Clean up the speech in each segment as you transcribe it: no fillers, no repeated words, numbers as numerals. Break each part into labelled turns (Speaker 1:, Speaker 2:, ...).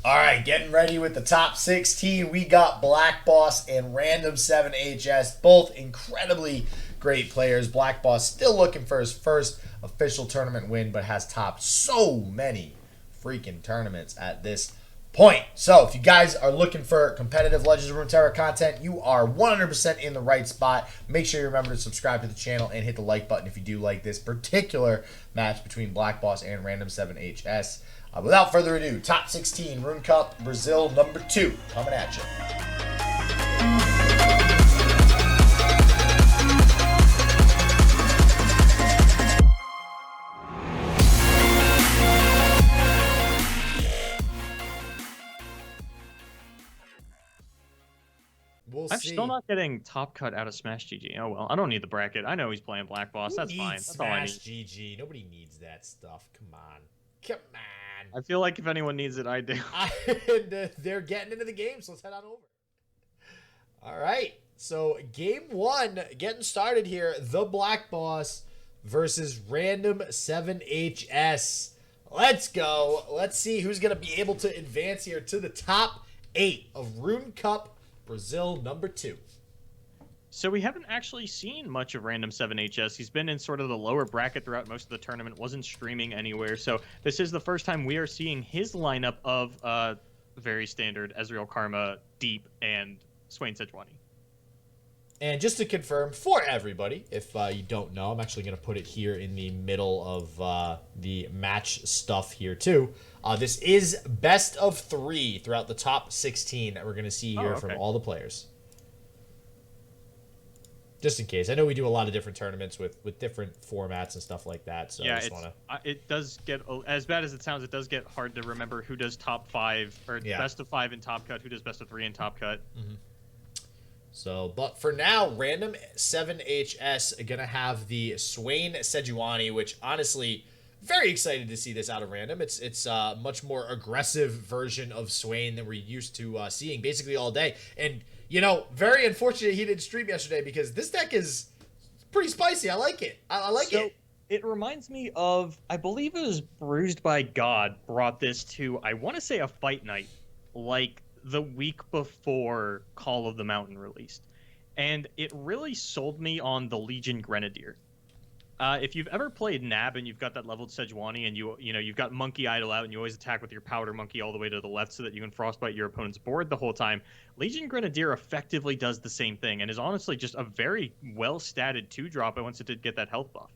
Speaker 1: All right, getting ready with the top 16. We got BlackBoss and Random7HS, both incredibly great players. BlackBoss still looking for his first official tournament win, but has topped so many freaking tournaments at this point. So if you guys are looking for competitive Legends of Runeterra content, you are 100% in the right spot. Make sure you remember to subscribe to the channel and hit the like button if you do like this particular match between BlackBoss and Random7HS. Without further ado, top 16 RuneCup Brazil number 2 coming at you.
Speaker 2: I'm still not getting top cut out of Smash GG. Oh well, I don't need the bracket. I know he's playing BlackBoss. That's fine. That's all I need.
Speaker 1: Smash GG. Nobody needs that stuff. Come on. Come on.
Speaker 2: I feel like if anyone needs it, I do.
Speaker 1: They're getting into the game, so let's head on over. All right. So game 1, getting started here. TheBlackBoss versus Random7HS. Let's go. Let's see who's going to be able to advance here to the top 8 of RuneCup Brazil number 2.
Speaker 2: So we haven't actually seen much of Random7HS. He's been in sort of the lower bracket throughout most of the tournament, wasn't streaming anywhere. So this is the first time we are seeing his lineup of very standard Ezreal Karma, Deep, and Swain Sejuani.
Speaker 1: And just to confirm for everybody, if you don't know, I'm actually going to put it here in the middle of the match stuff here too. This is best of 3 throughout the top 16 that we're going to see here from all the players. Just in case. I know we do a lot of different tournaments with different formats and stuff like that. So
Speaker 2: yeah,
Speaker 1: I just wanna...
Speaker 2: it does get, as bad as it sounds, it does get hard to remember who does top 5 or best of 5 in top cut, who does best of 3 in top cut.
Speaker 1: So, but for now, Random7HS going to have the Swain Sejuani, which honestly, very excited to see this out of Random. It's a much more aggressive version of Swain than we're used to seeing basically all day. And, you know, very unfortunate he didn't stream yesterday because this deck is pretty spicy. I like it. I like it.
Speaker 2: It reminds me of, I believe it was Bruised by God brought this to, I want to say a fight night, like the week before Call of the Mountain released. And it really sold me on the Legion Grenadier. If you've ever played Nab and you've got that leveled Sejuani and you've got Monkey Idol out and you always attack with your Powder Monkey all the way to the left so that you can frostbite your opponent's board the whole time, Legion Grenadier effectively does the same thing and is honestly just a very well-statted 2-drop once it did get that health buff.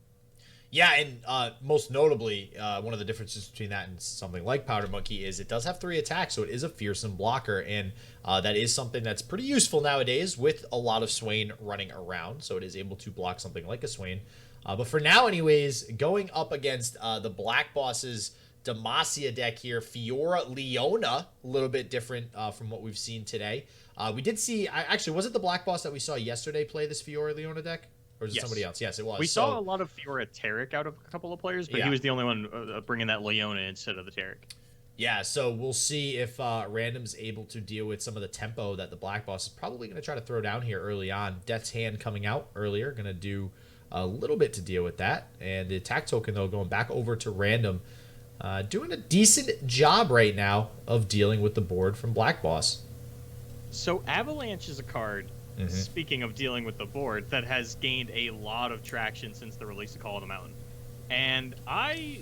Speaker 1: Yeah, and most notably, one of the differences between that and something like Powder Monkey is it does have 3 attacks, so it is a fearsome blocker, and that is something that's pretty useful nowadays with a lot of Swain running around, so it is able to block something like a Swain. But for now, anyways, going up against the BlackBoss's Demacia deck here, Fiora Leona, a little bit different from what we've seen today. We did see, actually, was it the BlackBoss that we saw yesterday play this Fiora Leona deck? Or is it somebody else? Yes, it was.
Speaker 2: We saw a lot of Fiora Taric out of a couple of players, but he was the only one bringing that Leona instead of the Taric.
Speaker 1: Yeah, so we'll see if Random's able to deal with some of the tempo that the BlackBoss is probably going to try to throw down here early on. Death's Hand coming out earlier, going to do a little bit to deal with that. And the attack token, though, going back over to Random, doing a decent job right now of dealing with the board from BlackBoss.
Speaker 2: So Avalanche is a card, speaking of dealing with the board, that has gained a lot of traction since the release of Call of the Mountain. And I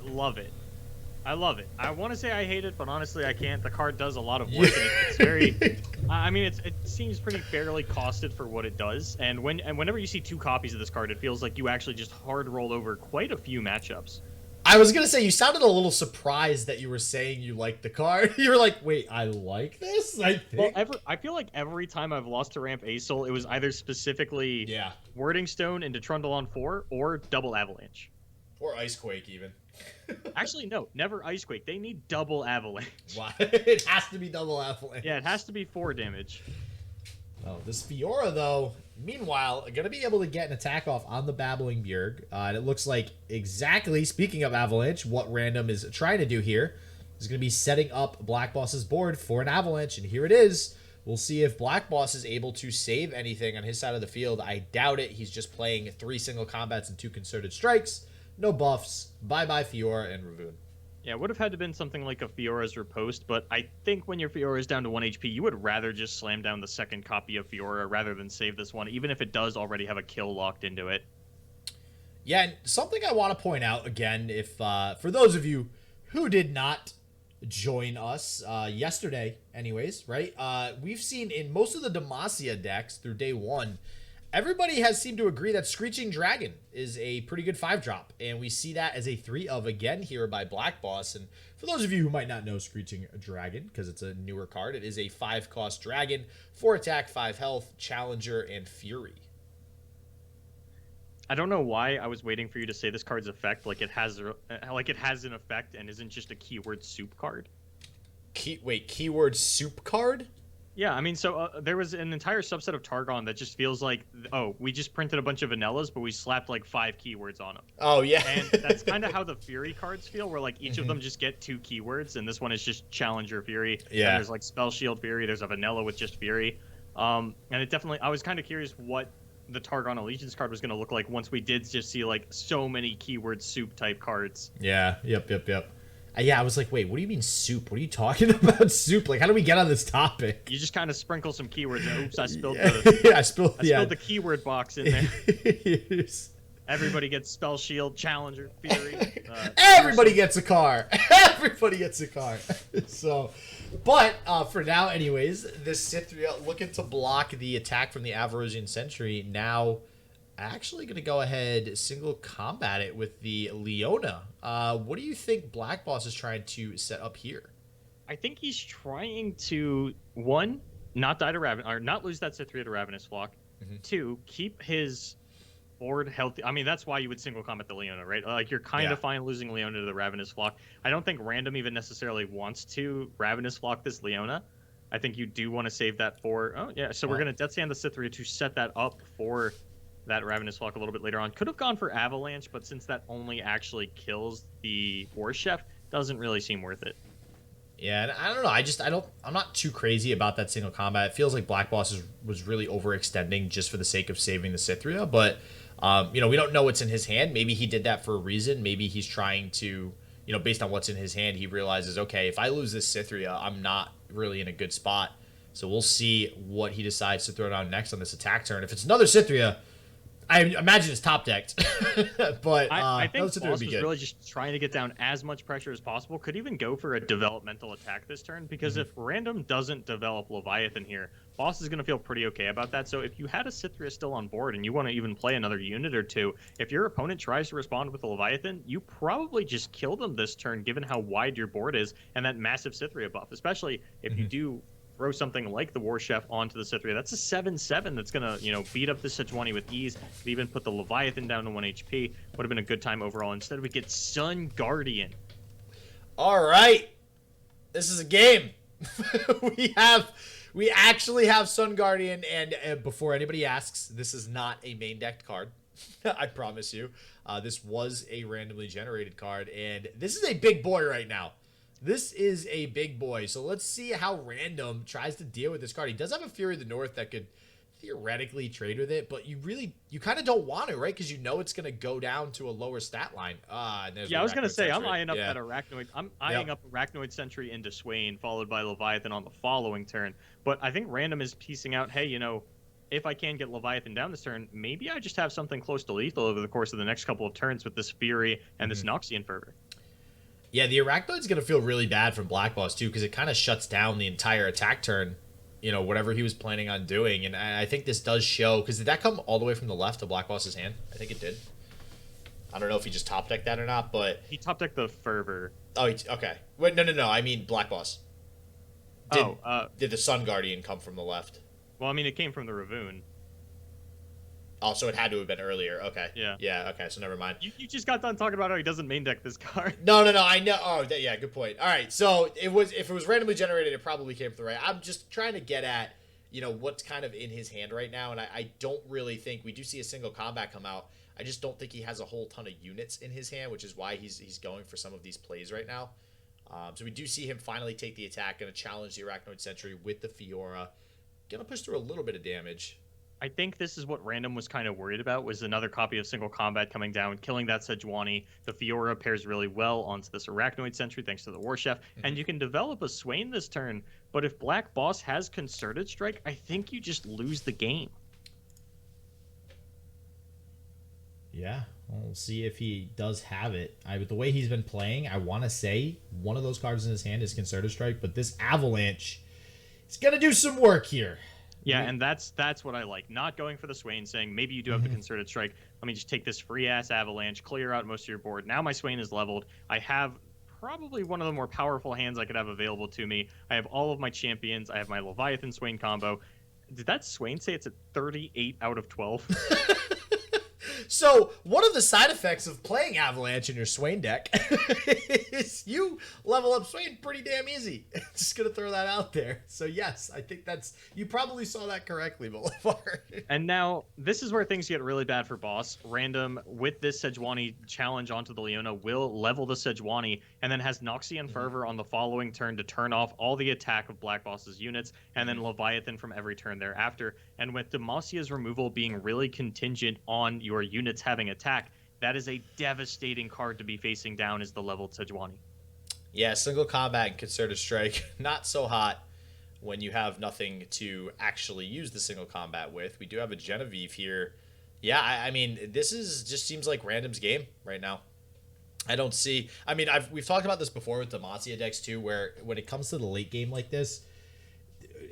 Speaker 2: love it. I love it. I want to say I hate it, but honestly I can't. The card does a lot of work. And it's very... I mean, it seems pretty fairly costed for what it does. And whenever you see 2 copies of this card, it feels like you actually just hard roll over quite a few matchups.
Speaker 1: I was going to say, you sounded a little surprised that you were saying you liked the card. You were like, wait, I like this? I
Speaker 2: feel like every time I've lost to Ramp Asol, it was either specifically Wording Stone into Trundle on 4 or double Avalanche.
Speaker 1: Or Icequake, even.
Speaker 2: Actually, no, never Icequake. They need double Avalanche.
Speaker 1: Why? It has to be double Avalanche.
Speaker 2: Yeah, it has to be 4 damage.
Speaker 1: Oh, this Fiora, though, meanwhile, going to be able to get an attack off on the Babbling Bjerg. And it looks like exactly, speaking of Avalanche, what Random is trying to do here is going to be setting up BlackBoss's board for an Avalanche. And here it is. We'll see if BlackBoss is able to save anything on his side of the field. I doubt it. He's just playing 3 single combats and 2 concerted strikes. No buffs. Bye-bye Fiora and Ravun.
Speaker 2: Yeah, it would have had to been something like a Fiora's Riposte, but I think when your Fiora is down to 1 HP, you would rather just slam down the second copy of Fiora rather than save this one, even if it does already have a kill locked into it.
Speaker 3: Yeah, and something I want to point out again, if for those of you who did not join us yesterday, anyways, right? We've seen in most of the Demacia decks through day 1, everybody has seemed to agree that Screeching Dragon is a pretty good 5-drop, and we see that as a 3 of again here by BlackBoss. And for those of you who might not know Screeching Dragon, because it's a newer card, it is a 5-cost dragon, 4 attack, 5 health, challenger, and fury.
Speaker 2: I don't know why I was waiting for you to say this card's effect like it has an effect and isn't just a keyword soup card.
Speaker 3: Wait, keyword soup card?
Speaker 2: Yeah, I mean, so there was an entire subset of Targon that just feels like, oh, we just printed a bunch of vanillas, but we slapped like 5 keywords on them.
Speaker 3: Oh, yeah.
Speaker 2: And that's kind of how the Fury cards feel, where like each of them just get 2 keywords, and this one is just Challenger Fury.
Speaker 3: Yeah.
Speaker 2: And there's like Spell Shield Fury, there's a vanilla with just Fury. And it definitely, I was kind of curious what the Targon Allegiance card was going to look like once we did just see like so many keyword soup type cards.
Speaker 3: Yeah, yep. Yeah, I was like, wait, what do you mean soup? What are you talking about soup? Like, how do we get on this topic?
Speaker 2: You just kind of sprinkle some keywords and oops, I spilled
Speaker 3: I spilled
Speaker 2: the keyword box in there.
Speaker 3: Yes.
Speaker 2: Everybody gets Spell Shield, Challenger, Fury.
Speaker 3: Everybody gets a car. Everybody gets a car. So, but for now, anyways, this Cythria looking to block the attack from the Avarosian Sentry. Now, actually going to go ahead single combat it with the Leona. What do you think BlackBoss is trying to set up here?
Speaker 2: I think he's trying to, one, not die to not lose that Cythria to Ravenous Flock. Mm-hmm. 2, keep his board healthy. I mean, that's why you would single combat the Leona, right? Like, you're kind of fine losing Leona to the Ravenous Flock. I don't think Random even necessarily wants to Ravenous Flock this Leona. I think you do want to save that for... Oh, yeah, so we're going to Death Sand the Cythria to set that up for that Ravenous Flock a little bit later on. Could have gone for Avalanche, but since that only actually kills the War Chef, doesn't really seem worth it.
Speaker 3: Yeah, and I don't know. I'm not too crazy about that single combat. It feels like BlackBoss was really overextending just for the sake of saving the Cythria, but... we don't know what's in his hand. Maybe he did that for a reason. Maybe he's trying to, based on what's in his hand, he realizes, okay, if I lose this Cythria, I'm not really in a good spot. So we'll see what he decides to throw down next on this attack turn. If it's another Cythria, I imagine it's top decked. But
Speaker 2: I think Boss was
Speaker 3: good.
Speaker 2: really just trying to get down as much pressure as possible. Could even go for a developmental attack this turn, because if Random doesn't develop Leviathan here, Boss is going to feel pretty okay about that. So if you had a Cythria still on board and you want to even play another unit or two, if your opponent tries to respond with a Leviathan, you probably just kill them this turn, given how wide your board is and that massive Cythria buff, especially if you do throw something like the War Chef onto the Cythria. That's a 7/7 that's going to, beat up this Sejuani with ease. Could even put the Leviathan down to 1 HP. Would have been a good time overall. Instead, we get Sun Guardian.
Speaker 3: All right. This is a game. We actually have Sun Guardian, and before anybody asks, this is not a main decked card. I promise you. This was a randomly generated card, and this is a big boy right now. This is a big boy, so let's see how Random tries to deal with this card. He does have a Fury of the North that could theoretically trade with it, but you kind of don't want to, right? Because it's going to go down to a lower stat line.
Speaker 2: Yeah, I was going to say, I'm eyeing up that Arachnoid. I'm eyeing up Arachnoid Sentry into Swain, followed by Leviathan on the following turn. But I think Random is piecing out, hey, if I can get Leviathan down this turn, maybe I just have something close to lethal over the course of the next couple of turns with this Fury and this Noxian Fervor.
Speaker 3: Yeah, the Arachnoid's going to feel really bad from BlackBoss, too, because it kind of shuts down the entire attack turn, whatever he was planning on doing. And I think this does show, because did that come all the way from the left of BlackBoss's hand? I think it did. I don't know if he just top decked that or not, but...
Speaker 2: He top decked the Fervor.
Speaker 3: Oh, okay. Wait, no. I mean BlackBoss. Did the Sun Guardian come from the left?
Speaker 2: Well, I mean, it came from the Ravoon.
Speaker 3: Oh, so it had to have been earlier. Okay.
Speaker 2: Yeah.
Speaker 3: Yeah, okay, so never mind.
Speaker 2: You just got done talking about how he doesn't main deck this card.
Speaker 3: No, I know. Oh, yeah, good point. All right, so if it was randomly generated, it probably came from the right. I'm just trying to get at, what's kind of in his hand right now, and I don't really think... We do see a single combat come out. I just don't think he has a whole ton of units in his hand, which is why he's going for some of these plays right now. So we do see him finally take the attack, going to challenge the Arachnoid Sentry with the Fiora. Going to push through a little bit of damage.
Speaker 2: I think this is what Random was kind of worried about, was another copy of Single Combat coming down, killing that Sejuani. The Fiora pairs really well onto this Arachnoid Sentry thanks to the War Chef, and you can develop a Swain this turn, but if Black Boss has Concerted Strike, I think you just lose the game.
Speaker 3: Yeah, we'll see if he does have it. With the way he's been playing, I want to say one of those cards in his hand is Concerted Strike, but this Avalanche is going to do some work here.
Speaker 2: Yeah, and that's what I like. Not going for the Swain, saying maybe you do have the Concerted Strike. Let me just take this free-ass Avalanche, clear out most of your board. Now my Swain is leveled. I have probably one of the more powerful hands I could have available to me. I have all of my champions. I have my Leviathan Swain combo. Did that Swain say it's at 38 out of 12?
Speaker 3: So, one of the side effects of playing Avalanche in your Swain deck is you level up Swain pretty damn easy. Just gonna throw that out there. So yes, I think you probably saw that correctly, Boulevard.
Speaker 2: And now, this is where things get really bad for Boss. Random, with this Sejuani challenge onto the Leona, will level the Sejuani, and then has Noxian Fervor on the following turn to turn off all the attack of Black Boss's units, and then Leviathan from every turn thereafter. And with Demasia's removal being really contingent on your units having attack, that is a devastating card to be facing down as the leveled Sejuani.
Speaker 3: Yeah, Single Combat and Concerted Strike, not so hot when you have nothing to actually use the Single Combat with. We do have a Genevieve here. Yeah, I mean, this just seems like Random's game right now. I don't see... I mean, we've talked about this before with Demacia decks too, where when it comes to the late game like this,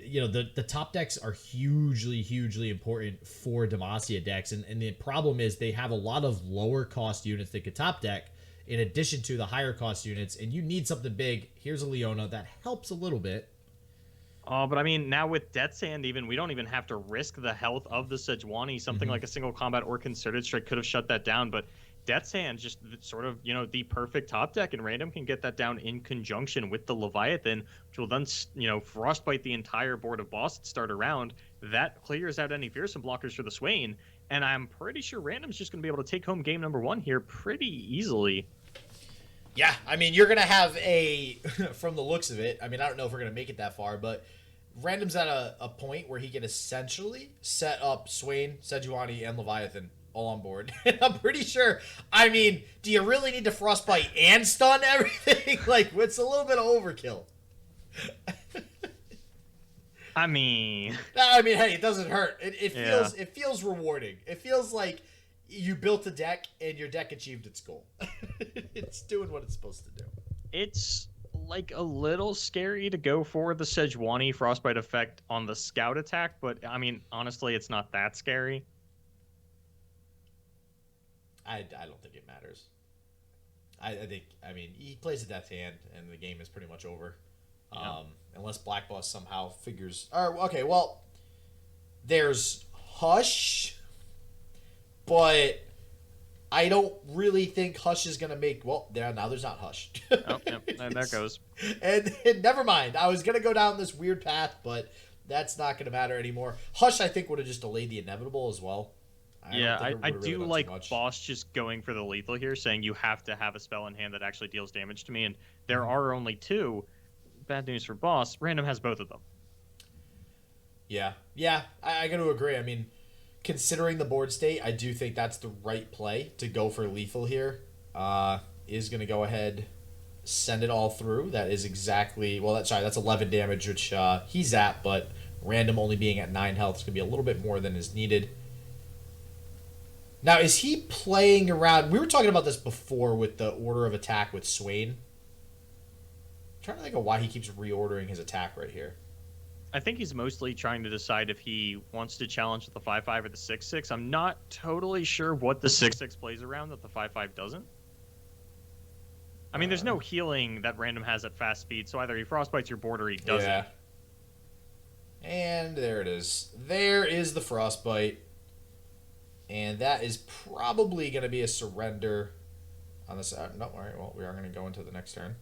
Speaker 3: you know, the top decks are hugely important for Demacia decks, and the problem is they have a lot of lower cost units that could top deck in addition to the higher cost units, and you need something big. Here's a Leona that helps a little bit.
Speaker 2: But I mean, now with Death's Hand, even we don't even have to risk the health of the Sejuani. Something like a Single Combat or Concerted Strike could have shut that down, but Death's Hand just sort of, you know, the perfect top deck, and Random can get that down in conjunction with the Leviathan, which will then, you know, frostbite the entire board of Boss at start a round. That clears out any fearsome blockers for the Swain, and I'm pretty sure Random's just going to be able to take home game number 1 here pretty easily.
Speaker 3: Yeah, I mean, you're going to have from the looks of it, I mean, I don't know if we're going to make it that far, but Random's at a point where he can essentially set up Swain, Sejuani, and Leviathan all on board. And I'm pretty sure, I mean, do you really need to frostbite and stun everything? Like, it's a little bit of overkill.
Speaker 2: I mean,
Speaker 3: hey, it doesn't hurt. It feels rewarding. It feels like you built a deck and your deck achieved its goal. It's doing what it's supposed to do.
Speaker 2: It's like a little scary to go for the Sejuani frostbite effect on the scout attack, but I mean, honestly, it's not that scary.
Speaker 3: I don't think it matters. I think, I mean, he plays a Death Hand and the game is pretty much over. Yeah. Unless BlackBoss somehow figures... okay, well, there's Hush, but I don't really think Hush is going to make... Well, now there's not Hush.
Speaker 2: Oh, yep, and there goes.
Speaker 3: And never mind. I was going to go down this weird path, but that's not going to matter anymore. Hush, I think, would have just delayed the inevitable as well.
Speaker 2: I do like Boss just going for the lethal here, saying you have to have a spell in hand that actually deals damage to me, and there are only 2. Bad news for Boss. Random has both of them. Yeah,
Speaker 3: I got to agree. I mean, considering the board state, I do think that's the right play to go for lethal here. Is going to go ahead, send it all through. That is exactly... Well, that's 11 damage, which he's at, but Random only being at 9 health is going to be a little bit more than is needed. Now, is he playing around... We were talking about this before with the order of attack with Swain. I'm trying to think of why he keeps reordering his attack right here.
Speaker 2: I think he's mostly trying to decide if he wants to challenge with the 5/5 or the 6/6. I'm not totally sure what the 6/6 plays around that the 5/5 doesn't. I mean, there's no healing that Random has at fast speed, so either he frostbites your board or he doesn't.
Speaker 3: Yeah. And there it is. There is the frostbite. And that is probably going to be a surrender on this. No, all right. Well, we are going to go into the next turn.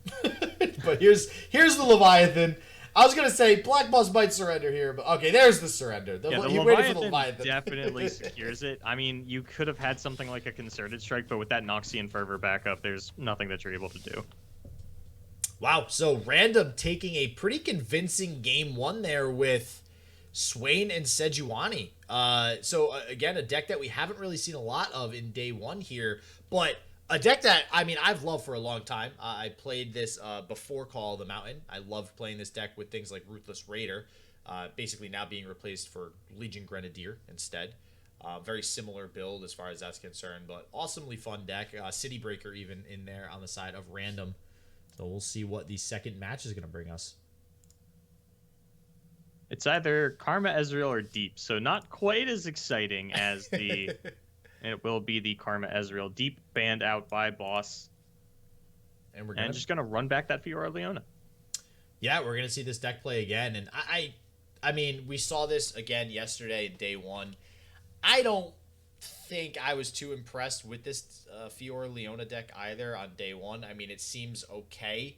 Speaker 3: But here's the Leviathan. I was going to say BlackBoss might surrender here, but okay, there's the surrender.
Speaker 2: The Leviathan definitely secures it. I mean, you could have had something like a Concerted Strike, but with that Noxian Fervor backup, there's nothing that you're able to do.
Speaker 3: Wow, so Random taking a pretty convincing game 1 there with Swain and Sejuani. Again, a deck that we haven't really seen a lot of in day one here, but a deck that, I mean, I've loved for a long time. I played this before Call of the Mountain. I loved playing this deck with things like Ruthless Raider, basically now being replaced for Legion Grenadier instead. Very similar build as far as that's concerned, but awesomely fun deck. City Breaker even in there on the side of Random. So we'll see what the second match is going to bring us.
Speaker 2: It's either Karma Ezreal or Deep, so not quite as exciting as the... It will be the Karma Ezreal. Deep banned out by Boss.
Speaker 3: And we're
Speaker 2: just going to run back that Fiora Leona.
Speaker 3: Yeah, we're going to see this deck play again. And I mean, we saw this again yesterday, day one. I don't think I was too impressed with this Fiora Leona deck either on day one. I mean, it seems okay.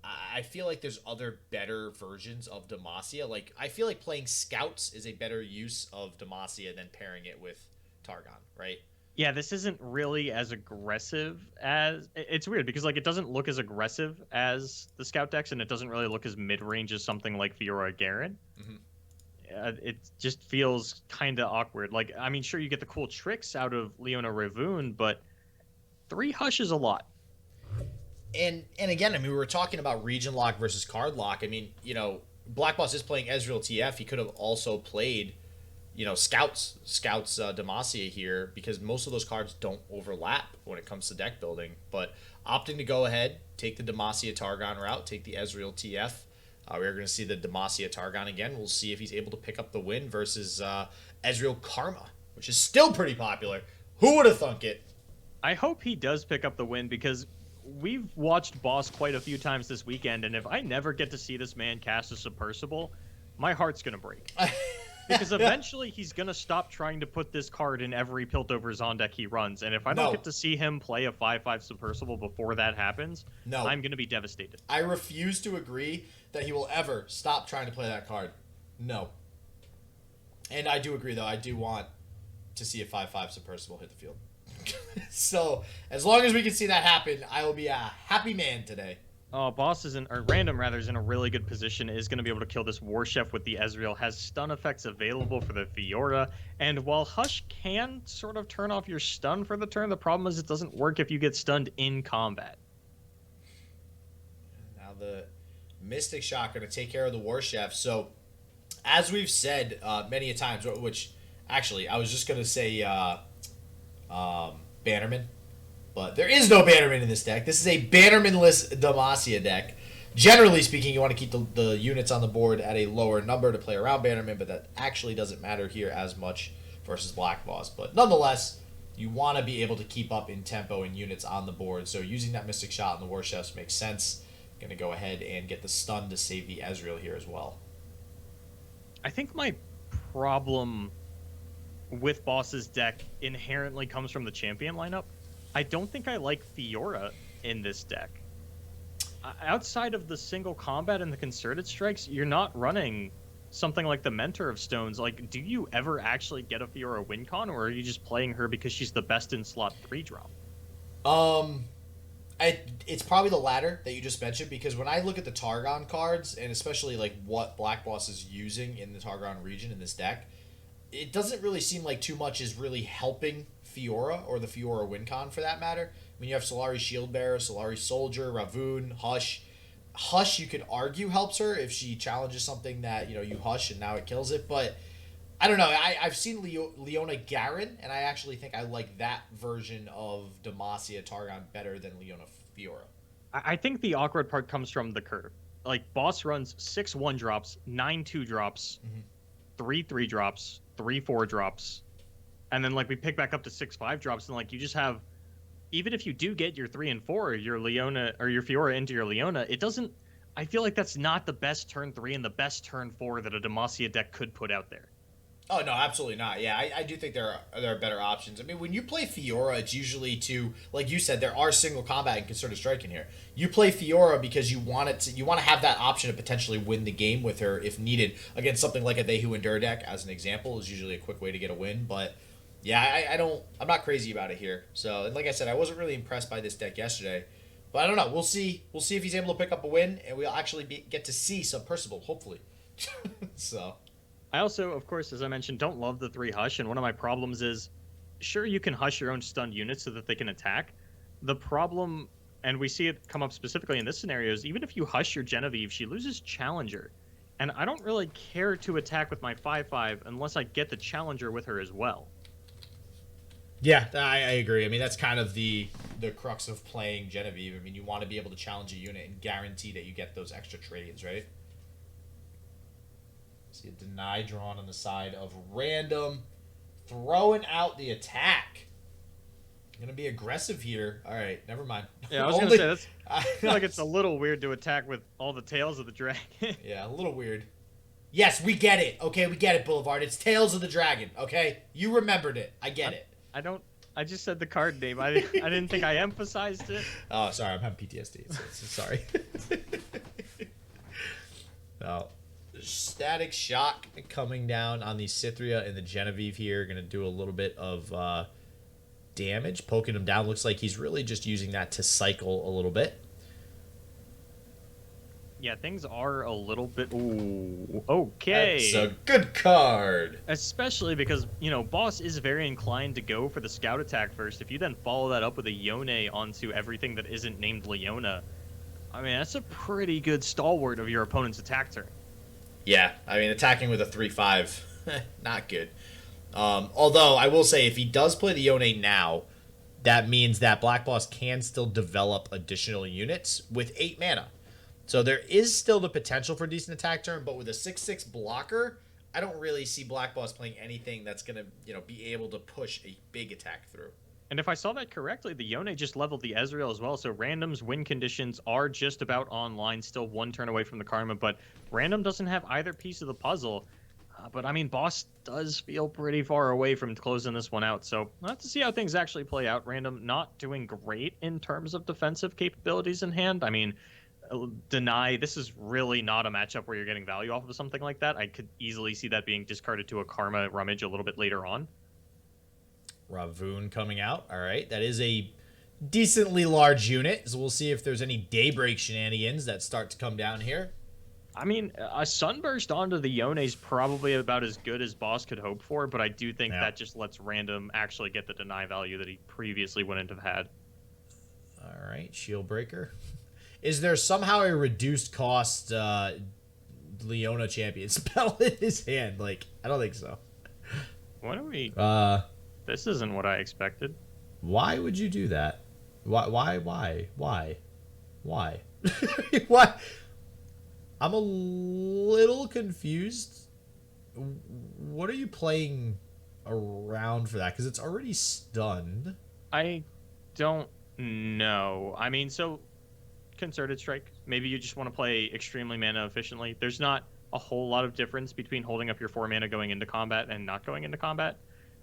Speaker 3: I feel like there's other better versions of Demacia. Like, I feel like playing Scouts is a better use of Demacia than pairing it with Targon, right?
Speaker 2: Yeah, this isn't really as aggressive as... It's weird because, like, it doesn't look as aggressive as the Scout decks, and it doesn't really look as mid-range as something like Fiora Garen. It just feels kind of awkward. Like, I mean, sure, you get the cool tricks out of Leona Ravoon, but 3 Hush is a lot.
Speaker 3: And again, I mean, we were talking about region lock versus card lock. I mean, you know, BlackBoss is playing Ezreal TF. He could have also played, you know, Scouts Demacia here, because most of those cards don't overlap when it comes to deck building. But opting to go ahead, take the Demacia Targon route, take the Ezreal TF. We're going to see the Demacia Targon again. We'll see if he's able to pick up the win versus Ezreal Karma, which is still pretty popular. Who would have thunk it?
Speaker 2: I hope he does pick up the win, because we've watched Boss quite a few times this weekend, and if I never get to see this man cast a Submersible, my heart's going to break. Because eventually he's going to stop trying to put this card in every Piltover Zon deck he runs, and if I don't get to see him play a 5/5 Submersible before that happens, I'm going to be devastated.
Speaker 3: I refuse to agree that he will ever stop trying to play that card. No. And I do agree, though. I do want to see a 5/5 Submersible hit the field. So, as long as we can see that happen, I will be a happy man today.
Speaker 2: Boss is Random is in a really good position. Is going to be able to kill this War Chef with the Ezreal. Has stun effects available for the Fiora. And while Hush can sort of turn off your stun for the turn, the problem is it doesn't work if you get stunned in combat.
Speaker 3: Now the Mystic Shot going to take care of the War Chef. So, as we've said many a times, which actually I was just going to say Bannerman. But there is no Bannerman in this deck. This is a Bannerman-less Demacia deck. Generally speaking, you want to keep the units on the board at a lower number to play around Bannerman, but that actually doesn't matter here as much versus BlackBoss. But nonetheless, you want to be able to keep up in tempo and units on the board. So using that Mystic Shot on the War Chefs makes sense. Going to go ahead and get the stun to save the Ezreal here as well.
Speaker 2: I think my problem with Boss's deck inherently comes from the champion lineup. I don't think I like Fiora in this deck. Outside of the single combat and the concerted strikes, you're not running something like the Mentor of Stones. Like, do you ever actually get a Fiora win con, or are you just playing her because she's the best in slot 3 drop?
Speaker 3: It's probably the latter that you just mentioned, because when I look at the Targon cards, and especially like what BlackBoss is using in the Targon region in this deck, it doesn't really seem like too much is really helping Fiora, or the Fiora win con for that matter. I mean, you have Solari Shieldbearer, Solari Soldier, Ravoon, Hush. Hush, you could argue, helps her if she challenges something that, you know, you Hush and now it kills it. But I don't know. I've seen Leona Garen, and I actually think I like that version of Demacia Targon better than Leona Fiora.
Speaker 2: I think the awkward part comes from the curve. Like, Boss runs 6 1-drops, 9 2-drops, 3 3-drops, 3 4-drops. And then, like, we pick back up to 6 5-drops, and, like, you just have... Even if you do get your 3 and 4, your Leona, or your Fiora into your Leona, it doesn't... I feel like that's not the best turn 3 and the best turn 4 that a Demacia deck could put out there.
Speaker 3: Oh, no, absolutely not. Yeah, I do think there are better options. I mean, when you play Fiora, it's usually to, like you said, there are single combat and concerted strike in here. You play Fiora because you want to have that option to potentially win the game with her if needed. Against something like a They Who Endure deck, as an example, is usually a quick way to get a win. But yeah, I'm not crazy about it here. So, and like I said, I wasn't really impressed by this deck yesterday. But I don't know. We'll see. We'll see if he's able to pick up a win, and we'll actually get to see some Percival, hopefully. So.
Speaker 2: I also, of course, as I mentioned, don't love the 3 hush, and one of my problems is, sure, you can hush your own stunned units so that they can attack. The problem, and we see it come up specifically in this scenario, is even if you hush your Genevieve, she loses Challenger. And I don't really care to attack with my 5/5 unless I get the Challenger with her as well.
Speaker 3: Yeah, I agree. I mean, that's kind of the crux of playing Genevieve. I mean, you want to be able to challenge a unit and guarantee that you get those extra trades, right? See a deny drawn on the side of Random, throwing out the attack. Gonna be aggressive here. All right, never mind.
Speaker 2: Yeah, I was gonna say that's. I feel like it's a little weird to attack with all the tails of the dragon.
Speaker 3: Yeah, a little weird. Yes, we get it. Okay, we get it, Boulevard. It's Tails of the Dragon. Okay, you remembered it. I get it.
Speaker 2: I don't. I just said the card name. I didn't think I emphasized it.
Speaker 3: Oh, sorry. I'm having PTSD. So sorry. Oh, static shock coming down on the Cythria and the Genevieve here. Going to do a little bit of damage, poking him down. Looks like he's really just using that to cycle a little bit.
Speaker 2: Yeah, things are a little bit. Ooh, okay.
Speaker 3: That's a good card.
Speaker 2: Especially because, you know, Boss is very inclined to go for the scout attack first. If you then follow that up with a Yone onto everything that isn't named Leona, I mean, that's a pretty good stalwart of your opponent's attack turn.
Speaker 3: Yeah, I mean, attacking with a 3/5, not good. Although, I will say, if he does play the Yone now, that means that BlackBoss can still develop additional units with 8 mana. So there is still the potential for a decent attack turn, but with a 6/6 blocker, I don't really see BlackBoss playing anything that's going to, you know, be able to push a big attack through.
Speaker 2: And if I saw that correctly, the Yone just leveled the Ezreal as well, so Random's win conditions are just about online, still 1 turn away from the Karma, but Random doesn't have either piece of the puzzle. But, I mean, Boss does feel pretty far away from closing this one out, so we'll have to see how things actually play out. Random not doing great in terms of defensive capabilities in hand. I mean, deny, this is really not a matchup where you're getting value off of something like that. I could easily see that being discarded to a Karma Rummage a little bit later on.
Speaker 3: Ravoon coming out. All right, that is a decently large unit, so we'll see if there's any Daybreak shenanigans that start to come down here.
Speaker 2: I mean, a Sunburst onto the Yone is probably about as good as Boss could hope for, but I do think that just lets Random actually get the deny value that he previously wouldn't have had.
Speaker 3: All right, Shield Breaker. Is there somehow a reduced cost Leona champion spell in his hand? Like, I don't think so.
Speaker 2: What are we... This isn't what I expected.
Speaker 3: Why would you do that? Why? Why? Why? I'm a little confused. What are you playing around for that? Because it's already stunned.
Speaker 2: I don't know. I mean, so... Concerted Strike. Maybe you just want to play extremely mana efficiently. There's not a whole lot of difference between holding up your 4 mana going into combat and not going into combat.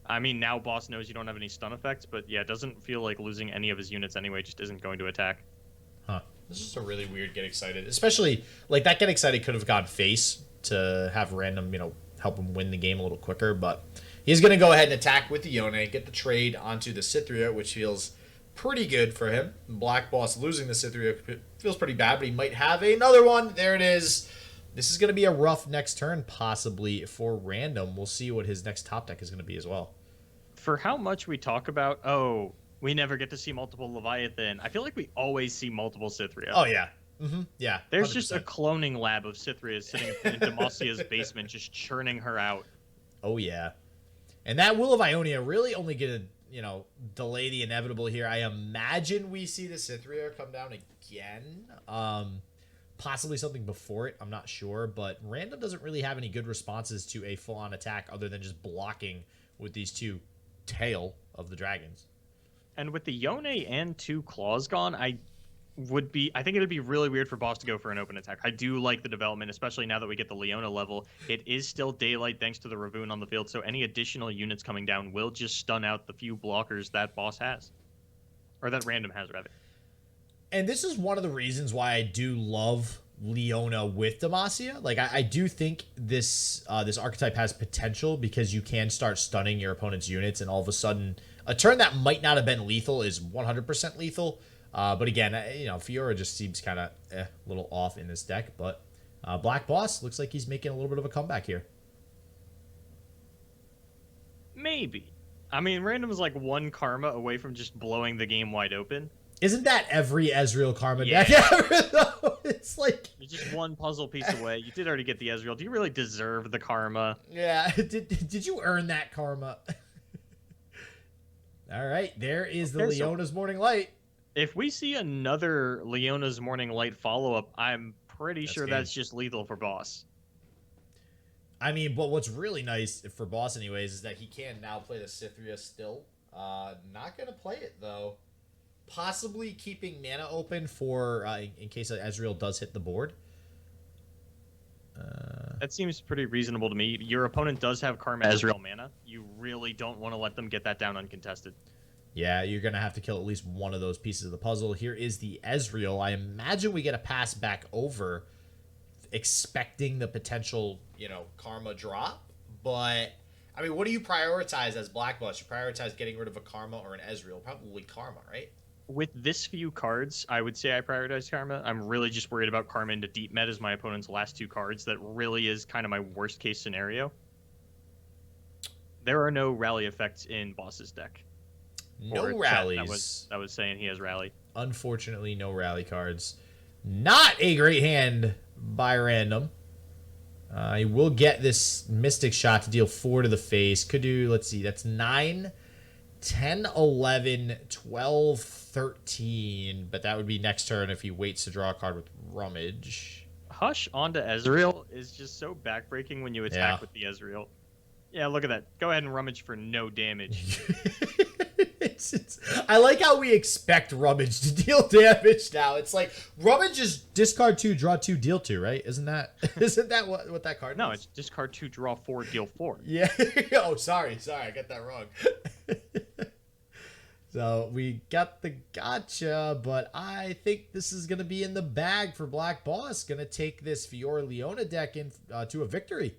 Speaker 2: I mean, now Boss knows you don't have any stun effects, but yeah, it doesn't feel like losing any of his units anyway, just isn't going to attack.
Speaker 3: Huh. This is a really weird Get Excited. Especially, like, that Get Excited could have gone face to have Random, you know, help him win the game a little quicker, but he's going to go ahead and attack with the Yone, get the trade onto the Cythria, which feels pretty good for him. BlackBoss losing the Cythria feels pretty bad, but he might have another one. There it is. This is going to be a rough next turn, possibly, for Random. We'll see what his next top deck is going to be as well.
Speaker 2: For how much we talk about, oh, we never get to see multiple Leviathan, I feel like we always see multiple Cythria.
Speaker 3: Oh, yeah. Yeah.
Speaker 2: There's
Speaker 3: 100%.
Speaker 2: just a cloning lab of Cythria sitting in Demasia's basement, just churning her out. Oh,
Speaker 3: yeah. And that Will of Ionia really only going to, you know, delay the inevitable here. I imagine we see the Cythria come down again. Possibly something before it. I'm not sure. But Random doesn't really have any good responses to a full-on attack other than just blocking with these 2 tail of the dragons.
Speaker 2: And with the Yone and 2 claws gone, I think it would be really weird for Boss to go for an open attack. I do like the development, especially now that we get the Leona level. It is still daylight thanks to the Ravoon on the field, so any additional units coming down will just stun out the few blockers that Boss has. Or that Random has, rather.
Speaker 3: And this is one of the reasons why I do love Leona with Demacia. Like, I do think this this archetype has potential because you can start stunning your opponent's units, and all of a sudden, a turn that might not have been lethal is 100% lethal. But again, you know, Fiora just seems kind of a little off in this deck. But BlackBoss looks like he's making a little bit of a comeback here.
Speaker 2: Maybe. I mean, Random's like one karma away from just blowing the game wide open.
Speaker 3: Isn't that every Ezreal karma
Speaker 2: Yeah.
Speaker 3: deck ever, though? It's like...
Speaker 2: You're just one puzzle piece away. You did already get the Ezreal. Do you really deserve the karma?
Speaker 3: Yeah, did you earn that karma? All right, there is the Leona's Morning Light.
Speaker 2: If we see another Leona's Morning Light follow-up, I'm pretty sure
Speaker 3: game.
Speaker 2: that's just lethal for Boss.
Speaker 3: I mean, but what's really nice for Boss anyways is that he can now play the Cythria still. Not going to play it, though. Possibly keeping mana open for in case Ezreal does hit the board.
Speaker 2: That seems pretty reasonable to me. Your opponent does have Karma Ezreal mana. You really don't want to let them get that down uncontested.
Speaker 3: Yeah, you're going to have to kill at least one of those pieces of the puzzle. Here is the Ezreal. I imagine we get a pass back over, expecting the potential, karma drop. But, I mean, what do you prioritize as BlackBoss? You prioritize getting rid of a karma or an Ezreal? Probably karma, right?
Speaker 2: With this few cards, I would say I prioritize karma. I'm really just worried about karma into deep met as my opponent's last two cards. That really is kind of my worst case scenario. There are no rally effects in Boss's deck.
Speaker 3: No rallies.
Speaker 2: That was saying he has rally.
Speaker 3: Unfortunately, no rally cards. Not a great hand by Random. He will get this Mystic Shot to deal 4 to the face. Could do, let's see, that's 9, 10, 11, 12, 13. But that would be next turn if he waits to draw a card with Rummage.
Speaker 2: Hush onto Ezreal is just so backbreaking when you attack with the Ezreal. Yeah, look at that. Go ahead and Rummage for no damage.
Speaker 3: I like how we expect Rummage to deal damage now. It's like Rummage is discard 2, draw 2, deal 2, right? Isn't that what that card is?
Speaker 2: No, it's discard 2, draw 4, deal 4.
Speaker 3: Yeah. Oh, sorry, I got that wrong. So we got the gotcha, but I think this is going to be in the bag for BlackBoss. Going to take this Fiora Leona deck in to a victory.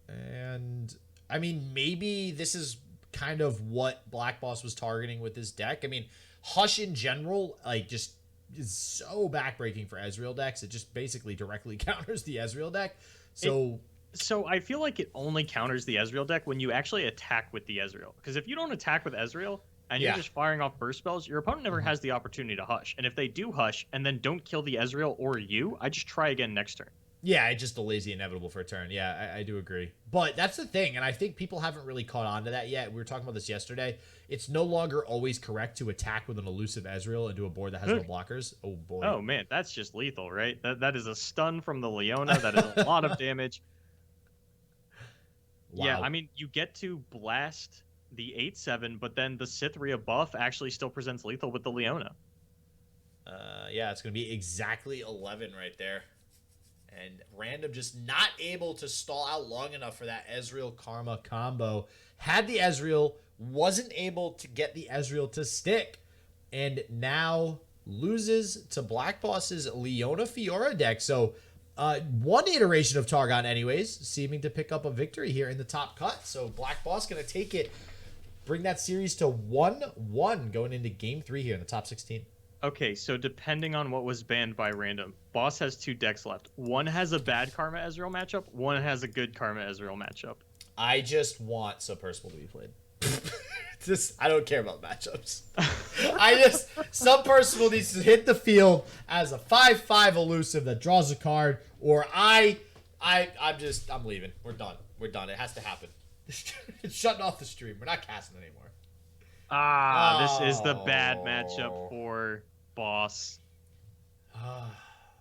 Speaker 3: And I mean, maybe this is kind of what BlackBoss was targeting with this deck. I mean, Hush in general, like, just is so backbreaking for Ezreal decks. It just basically directly counters the Ezreal deck.
Speaker 2: So I feel like it only counters the Ezreal deck when you actually attack with the Ezreal. Because if you don't attack with Ezreal and you're just firing off burst spells, your opponent never has the opportunity to Hush. And if they do Hush and then don't kill the Ezreal or you, I just try again next turn.
Speaker 3: Yeah, it just delays the inevitable for a turn. Yeah, I do agree. But that's the thing, and I think people haven't really caught on to that yet. We were talking about this yesterday. It's no longer always correct to attack with an elusive Ezreal into a board that has no blockers. Oh, boy.
Speaker 2: Oh, man, that's just lethal, right? That is a stun from the Leona. That is a lot of damage. Wow. Yeah, I mean, you get to blast the 8/7, but then the Cythria buff actually still presents lethal with the Leona.
Speaker 3: Yeah, it's going to be exactly 11 right there. And Random just not able to stall out long enough for that Ezreal Karma combo. Had the Ezreal, wasn't able to get the Ezreal to stick. And now loses to BlackBoss's Leona Fiora deck. So one iteration of Targon anyways, seeming to pick up a victory here in the top cut. So BlackBoss going to take it, bring that series to 1-1 going into game 3 here in the top 16.
Speaker 2: Okay, so depending on what was banned by Random, Boss has 2 decks left. One has a bad Karma Ezreal matchup, one has a good Karma Ezreal matchup.
Speaker 3: I just want Submersible to be played. I don't care about matchups. Submersible needs to hit the field as a 5/5 elusive that draws a card, or I'm leaving. We're done. It has to happen. It's shutting off the stream. We're not casting anymore.
Speaker 2: This is the bad matchup for Boss.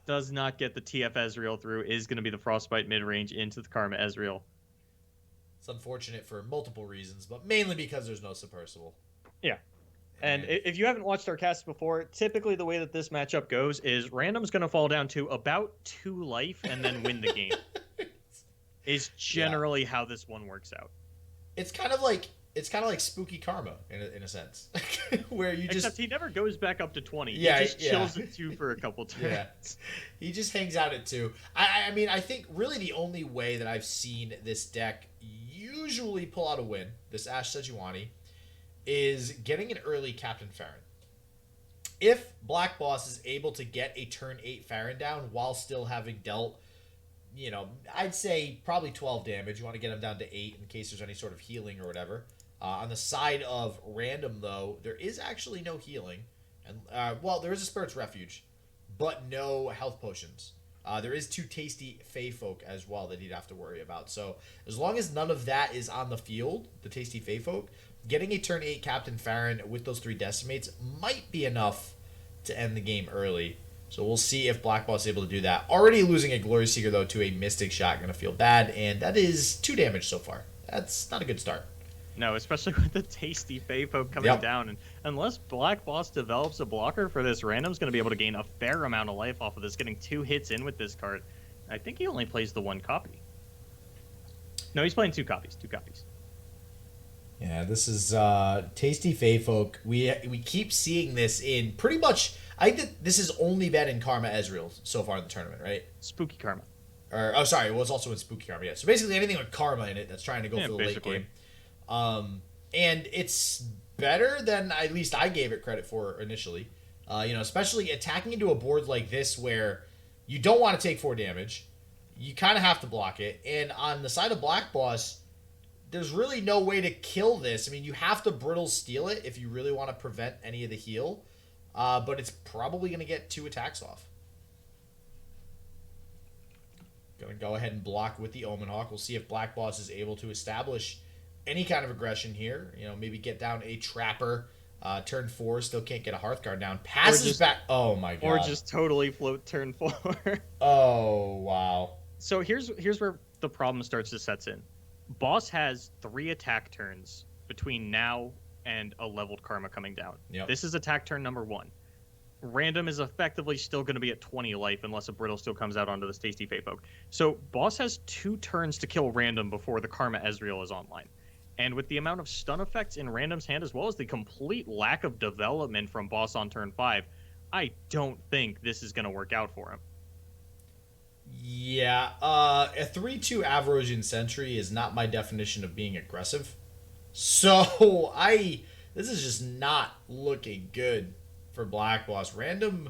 Speaker 2: Does not get the TF Ezreal through. Is going to be the Frostbite mid-range into the Karma Ezreal.
Speaker 3: It's unfortunate for multiple reasons, but mainly because there's no Submersible.
Speaker 2: Yeah. And if you haven't watched our cast before, typically the way that this matchup goes is Random's going to fall down to about 2 life and then win the game. Is generally how this one works out.
Speaker 3: It's kind of like spooky karma in a sense, where you
Speaker 2: except he never goes back up to 20.
Speaker 3: Yeah,
Speaker 2: he just chills at 2 for a couple turns.
Speaker 3: Yeah. He just hangs out at 2. I mean, I think really the only way that I've seen this deck usually pull out a win, this Ashe Sejuani, is getting an early Captain Farron. If BlackBoss is able to get a turn 8 Farron down while still having dealt you know, I'd say probably 12 damage. You want to get him down to 8 in case there's any sort of healing or whatever. On the side of Random, though, there is actually no healing. And well, there is a Spirit's Refuge, but no health potions. There is 2 tasty Fey Folk as well that he'd have to worry about. So as long as none of that is on the field, the tasty Fey Folk, getting a turn 8 Captain Farron with those 3 Decimates might be enough to end the game early. So we'll see if BlackBoss is able to do that. Already losing a Glory Seeker, though, to a Mystic Shot. Going to feel bad, and that is 2 damage so far. That's not a good start.
Speaker 2: No, especially with the tasty Fey Folk coming down. And unless BlackBoss develops a blocker for this, Random's going to be able to gain a fair amount of life off of this, getting 2 hits in with this card. I think he only plays the 1 copy. No, he's playing 2 copies. 2 copies.
Speaker 3: Yeah, this is tasty Fey Folk. We keep seeing this in pretty much. I think this has only been in Karma Ezreal so far in the tournament, right?
Speaker 2: Spooky Karma.
Speaker 3: Or oh, sorry, it was also in Spooky Karma. Yeah, so basically anything with Karma in it that's trying to go for the late game. And it's better than at least I gave it credit for initially. You know, especially attacking into a board like this where you don't want to take 4 damage, you kind of have to block it. And on the side of BlackBoss, there's really no way to kill this. I mean, you have to Brittle Steal it if you really want to prevent any of the heal. But it's probably going to get 2 attacks off. Going to go ahead and block with the Omen Hawk. We'll see if BlackBoss is able to establish any kind of aggression here. You know, maybe get down a Trapper. Turn 4, still can't get a Hearthguard down. Passes back. Oh, my God.
Speaker 2: Or just totally float turn 4.
Speaker 3: Oh, wow.
Speaker 2: So here's where the problem starts to set in. Boss has 3 attack turns between now and a leveled Karma coming down.
Speaker 3: Yep.
Speaker 2: This is attack turn number 1. Random is effectively still going to be at 20 life unless a Brittle still comes out onto this tasty Fey Folk. So Boss has 2 turns to kill Random before the Karma Ezreal is online. And with the amount of stun effects in Random's hand, as well as the complete lack of development from Boss on turn 5, I don't think this is going to work out for him.
Speaker 3: Yeah, a 3-2 Avarosian Sentry is not my definition of being aggressive. So, this is just not looking good for BlackBoss. Random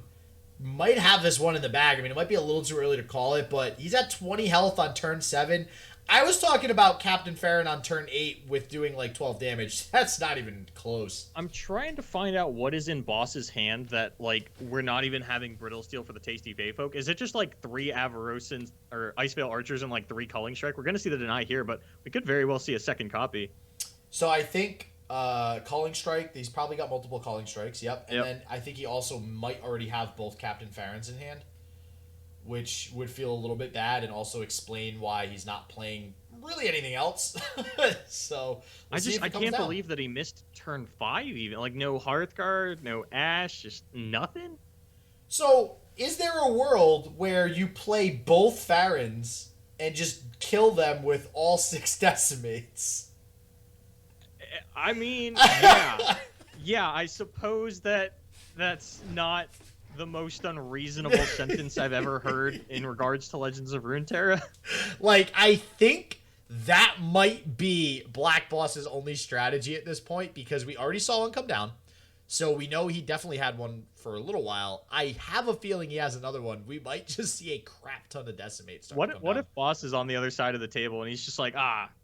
Speaker 3: might have this one in the bag. I mean, it might be a little too early to call it, but he's at 20 health on turn 7. I was talking about Captain Farron on turn 8 with doing like 12 damage. That's not even close.
Speaker 2: I'm trying to find out what is in Boss's hand that, like, we're not even having Brittle Steel for the tasty Fey Folk. Is it just like 3 Avarosian or Iceveil Archers and like 3 Culling Strike? We're going to see the deny here, but we could very well see a second copy.
Speaker 3: So I think Culling Strike, he's probably got multiple Culling Strikes, yep. And then I think he also might already have both Captain Farrons in hand, which would feel a little bit bad and also explain why he's not playing really anything else. So
Speaker 2: I can't believe that he missed turn 5 even. Like, no Hearthguard, no Ash, just nothing.
Speaker 3: So is there a world where you play both Farrons and just kill them with all 6 Decimates?
Speaker 2: I mean, yeah. Yeah, I suppose that's not the most unreasonable sentence I've ever heard in regards to Legends of Runeterra.
Speaker 3: Like, I think that might be BlackBoss's only strategy at this point, because we already saw one come down. So we know he definitely had one for a little while. I have a feeling he has another one. We might just see a crap ton of Decimates start to come
Speaker 2: What
Speaker 3: down.
Speaker 2: if Boss is on the other side of the table and he's just like,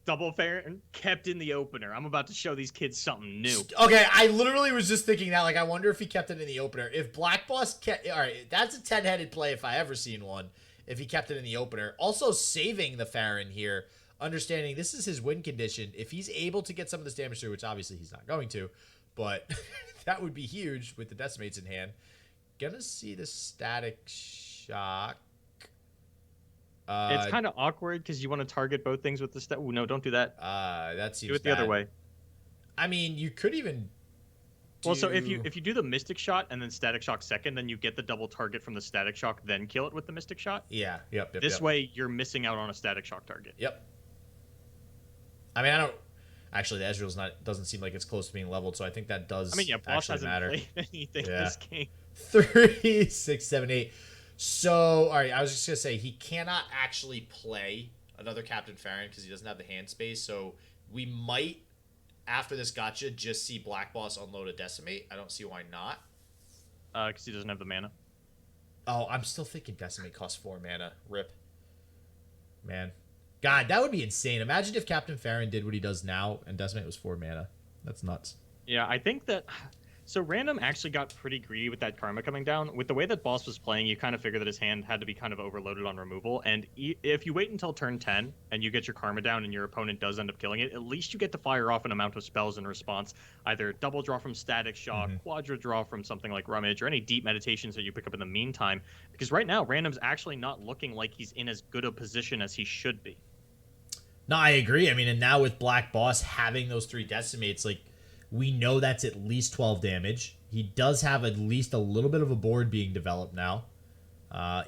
Speaker 2: double fair and kept in the opener. I'm about to show these kids something new.
Speaker 3: Okay, I literally was just thinking that. Like, I wonder if he kept it in the opener. If BlackBoss kept... All right, that's a 10-headed play if I ever seen one, if he kept it in the opener. Also saving the Farron here, understanding this is his win condition. If he's able to get some of this damage through, which obviously he's not going to, but that would be huge with the Decimates in hand. Gonna see the Static Shock.
Speaker 2: It's kind of awkward because you want to target both things with the no, don't do that.
Speaker 3: That seems
Speaker 2: do it the other way.
Speaker 3: I mean, you could even
Speaker 2: Well, so if you do the Mystic Shot and then Static Shock second, then you get the double target from the Static Shock, then kill it with the Mystic Shot.
Speaker 3: Yeah, yep.
Speaker 2: This way, you're missing out on a Static Shock target.
Speaker 3: Yep. I mean, I don't... Actually, the Ezreal's doesn't seem like it's close to being leveled, so I think that does
Speaker 2: Boss hasn't
Speaker 3: matter.
Speaker 2: played anything this game.
Speaker 3: 3, 6, 7, 8. So, all right, I was just going to say, he cannot actually play another Captain Farron because he doesn't have the hand space, so we might, after this gotcha, just see BlackBoss unload a Decimate. I don't see why not.
Speaker 2: Because he doesn't have the mana.
Speaker 3: Oh, I'm still thinking Decimate costs 4 mana. Rip. Man. God, that would be insane. Imagine if Captain Farron did what he does now and Decimate was 4 mana. That's nuts.
Speaker 2: Yeah, I think that. So Random actually got pretty greedy with that karma coming down. With the way that Boss was playing, you kind of figure that his hand had to be kind of overloaded on removal. And if you wait until turn 10 and you get your karma down and your opponent does end up killing it, at least you get to fire off an amount of spells in response. Either double draw from Static Shock, quadra draw from something like Rummage, or any deep meditations that you pick up in the meantime. Because right now, Random's actually not looking like he's in as good a position as he should be.
Speaker 3: No, I agree. I mean, and now with BlackBoss having those 3 Decimates, like, we know that's at least 12 damage. He does have at least a little bit of a board being developed now.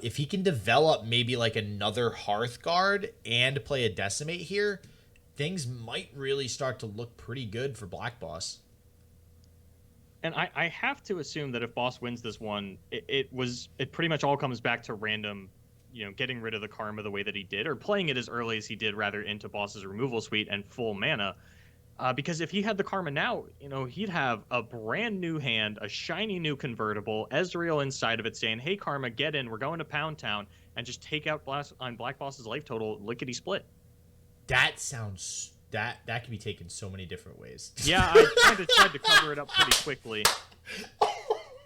Speaker 3: If he can develop maybe like another Hearthguard and play a Decimate here, things might really start to look pretty good for BlackBoss.
Speaker 2: And I have to assume that if Boss wins this one, it pretty much all comes back to Random, getting rid of the karma the way that he did, or playing it as early as he did rather into Boss's removal suite and full mana. Because if he had the karma now, he'd have a brand new hand, a shiny new convertible, Ezreal inside of it saying, "Hey, Karma, get in. We're going to Pound Town," and just take out on BlackBoss's life total lickety split.
Speaker 3: That sounds that can be taken so many different ways.
Speaker 2: Yeah, I kind of tried to cover it up pretty quickly.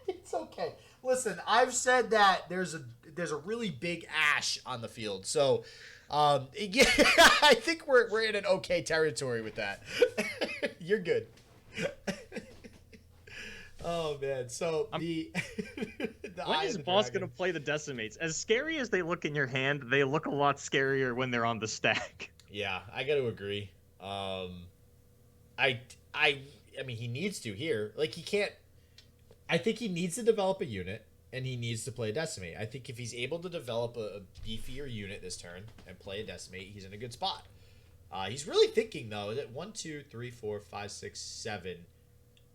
Speaker 3: It's okay. Listen, I've said that there's a really big Ashe on the field, so. Yeah, I think we're in an okay territory with that. You're good. Oh man, so
Speaker 2: when is Boss gonna play the Decimates? As scary as they look in your hand, they look a lot scarier when they're on the stack.
Speaker 3: Yeah, I got to agree. I mean, he needs to here. Like, he can't. I think he needs to develop a unit. And he needs to play a Decimate. I think if he's able to develop a beefier unit this turn and play a Decimate, he's in a good spot. He's really thinking, though, that 1, 2, 3, 4, 5, 6, 7,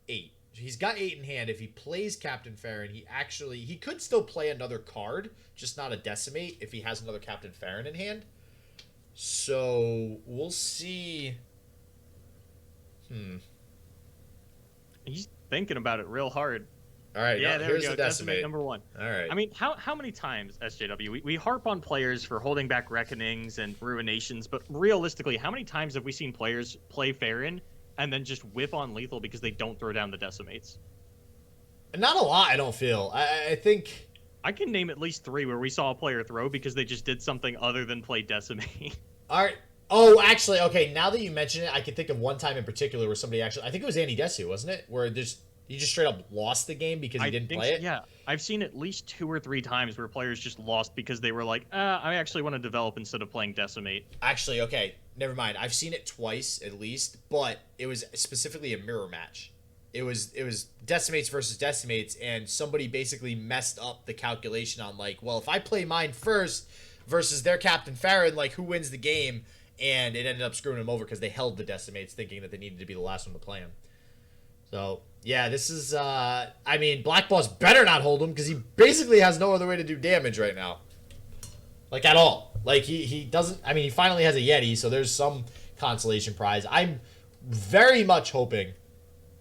Speaker 3: 8. He's got 8 in hand. If he plays Captain Farron, he could still play another card, just not a Decimate if he has another Captain Farron in hand. So, we'll see.
Speaker 2: He's thinking about it real hard.
Speaker 3: All right,
Speaker 2: yeah,
Speaker 3: there we go.
Speaker 2: The Decimate number 1.
Speaker 3: All right.
Speaker 2: I mean, how many times, SJW, we harp on players for holding back Reckonings and Ruinations, but realistically, how many times have we seen players play Farron and then just whip on lethal because they don't throw down the Decimates?
Speaker 3: Not a lot, I don't feel. I think...
Speaker 2: I can name at least 3 where we saw a player throw because they just did something other than play Decimate.
Speaker 3: All right. Oh, actually, okay, now that you mention it, I can think of one time in particular where somebody actually... I think it was Andy Desu, wasn't it? Where he just straight up lost the game because he didn't play it?
Speaker 2: Yeah. I've seen at least 2 or 3 times where players just lost because they were like, I actually want to develop instead of playing Decimate.
Speaker 3: Actually, okay, never mind. I've seen it twice at least, but it was specifically a mirror match. It was Decimates versus Decimates, and somebody basically messed up the calculation on, like, well, if I play mine first versus their Captain Farron, like, who wins the game? And it ended up screwing him over because they held the Decimates thinking that they needed to be the last one to play him. So, yeah, this is, I mean, BlackBoss better not hold him because he basically has no other way to do damage right now. Like, at all. Like, he doesn't, I mean, he finally has a Yeti, so there's some consolation prize. I'm very much hoping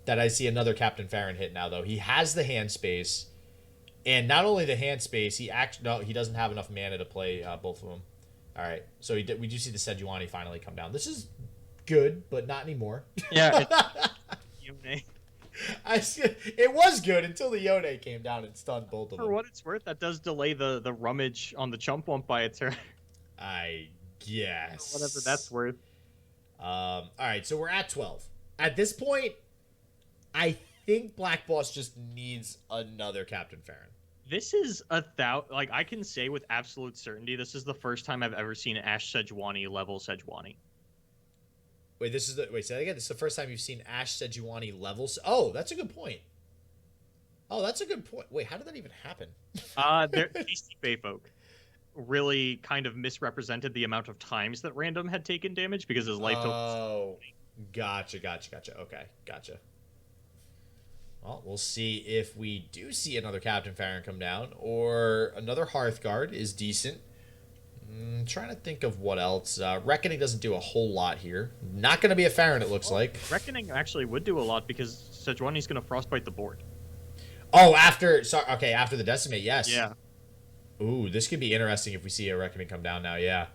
Speaker 3: that I see another Captain Farron hit now, though. He has the hand space, and not only the hand space, he doesn't have enough mana to play both of them. All right, so we do see the Sejuani finally come down. This is good, but not anymore.
Speaker 2: Yeah.
Speaker 3: It was good until the Yone came down and stunned both of them.
Speaker 2: For what it's worth, that does delay the rummage on the chump wump by a turn.
Speaker 3: I guess.
Speaker 2: Whatever that's worth.
Speaker 3: All right, so we're at 12. At this point, I think BlackBoss just needs another Captain Farron.
Speaker 2: This is like, I can say with absolute certainty, this is the first time I've ever seen Ashe Sejuani level Sejuani.
Speaker 3: Wait, say that again. This is the first time you've seen Ashe Sejuani levels. Oh, that's a good point. Wait, how did that even happen?
Speaker 2: Their tasty Fae folk really kind of misrepresented the amount of times that Random had taken damage because his life total.
Speaker 3: Oh, gotcha. Okay, gotcha. Well, we'll see if we do see another Captain Farron come down or another Hearthguard is decent. Trying to think of what else. Reckoning doesn't do a whole lot here. Not going to be a Farron, it looks like.
Speaker 2: Reckoning actually would do a lot because Sejuani's going to frostbite the board.
Speaker 3: Oh, after the Decimate, yes.
Speaker 2: Yeah.
Speaker 3: Ooh, this could be interesting if we see a Reckoning come down now, yeah.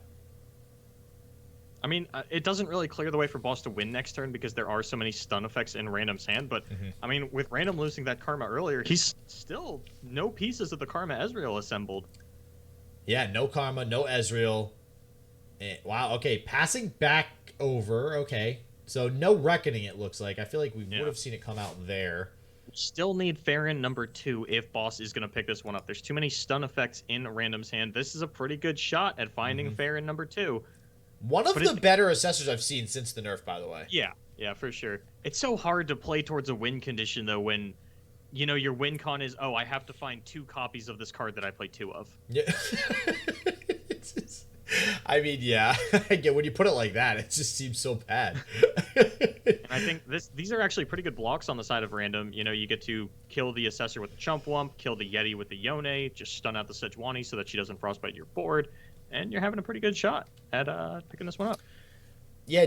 Speaker 2: I mean, it doesn't really clear the way for Boss to win next turn because there are so many stun effects in Random's hand. But, I mean, with Random losing that Karma earlier, he's still no pieces of the Karma Ezreal assembled.
Speaker 3: Yeah, no Karma, no Ezreal. Wow, okay, passing back over, okay. So no Reckoning, it looks like. I feel like we would have seen it come out there.
Speaker 2: Still need Farron number 2 if Boss is going to pick this one up. There's too many stun effects in Random's hand. This is a pretty good shot at finding Farron number 2.
Speaker 3: One of the better assessors I've seen since the nerf, by the way.
Speaker 2: Yeah, for sure. It's so hard to play towards a win condition, though, when, you know, your win con is, oh, I have to find 2 copies of this card that I play 2 of.
Speaker 3: Yeah. I mean, yeah. When you put it like that, it just seems so bad.
Speaker 2: And I think these are actually pretty good blocks on the side of Random. You know, you get to kill the Assessor with the Chump Wump, kill the Yeti with the Yone, just stun out the Sejuani so that she doesn't frostbite your board, and you're having a pretty good shot at picking this one up.
Speaker 3: Yeah,